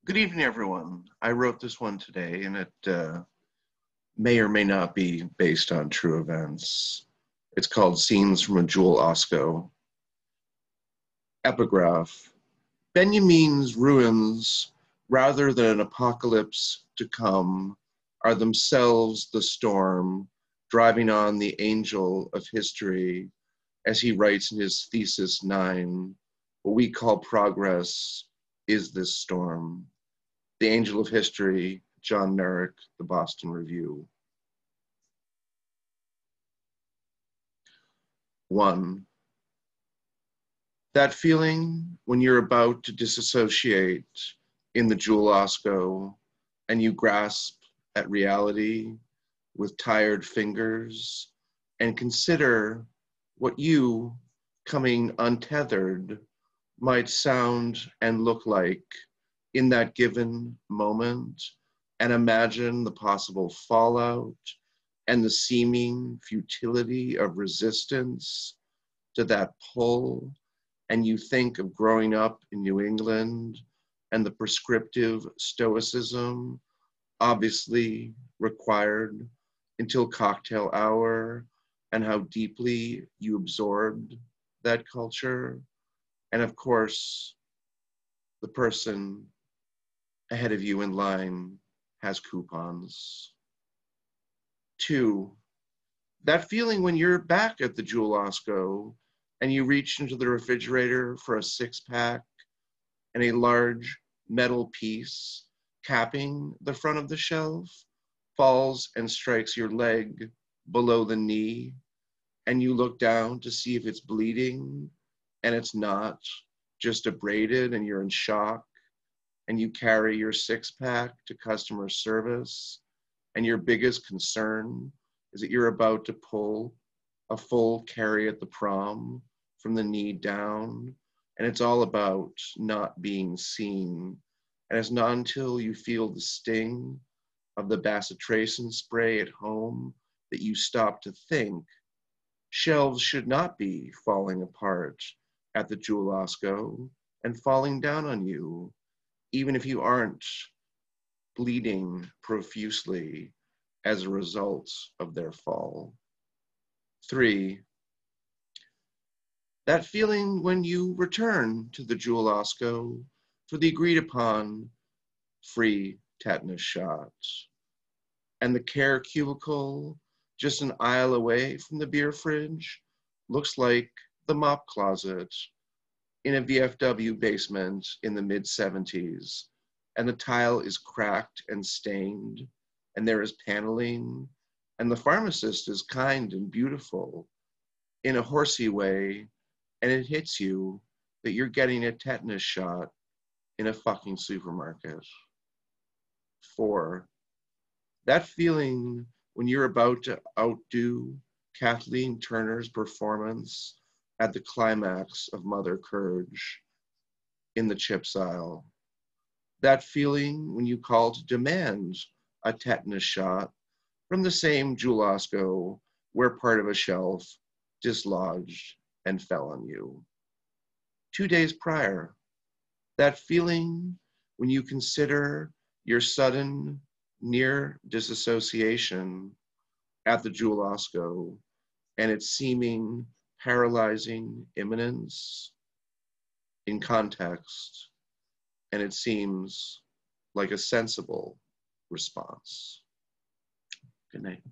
Good evening, everyone. I wrote this one today, and it may or may not be based on true events. It's called Scenes from a Jewel-Osco. Epigraph. Benjamin's ruins, rather than an apocalypse to come, are themselves the storm, driving on the angel of history, as he writes in his Thesis 9. What we call progress is this storm. The Angel of History, John Merrick, The Boston Review. 1. That feeling when you're about to disassociate in the Jewel-Osco and you grasp at reality with tired fingers and consider what you, coming untethered, might sound and look like in that given moment, and imagine the possible fallout and the seeming futility of resistance to that pull, and you think of growing up in New England and the prescriptive stoicism obviously required until cocktail hour, and how deeply you absorbed that culture. And of course, the person ahead of you in line has coupons. 2, that feeling when you're back at the Jewel-Osco and you reach into the refrigerator for a 6-pack and a large metal piece capping the front of the shelf falls and strikes your leg below the knee, and you look down to see if it's bleeding, and it's not, just abraded, and you're in shock. And you carry your 6-pack to customer service, and your biggest concern is that you're about to pull a full carry at the prom from the knee down, and it's all about not being seen. And it's not until you feel the sting of the bacitracin spray at home that you stop to think shelves should not be falling apart at the Jewel-Osco and falling down on you, even if you aren't bleeding profusely as a result of their fall. 3, that feeling when you return to the Jewel-Osco for the agreed upon free tetanus shot, and the care cubicle just an aisle away from the beer fridge looks like the mop closet in a VFW basement in the mid-70s, and the tile is cracked and stained, and there is paneling, and the pharmacist is kind and beautiful in a horsey way, and it hits you that you're getting a tetanus shot in a fucking supermarket. 4, that feeling when you're about to outdo Kathleen Turner's performance at the climax of Mother Courage in the chips aisle. That feeling when you call to demand a tetanus shot from the same Jewel-Osco where part of a shelf dislodged and fell on you. 2 days prior, that feeling when you consider your sudden near disassociation at the Jewel-Osco and its seeming paralyzing imminence in context, and it seems like a sensible response. Good night.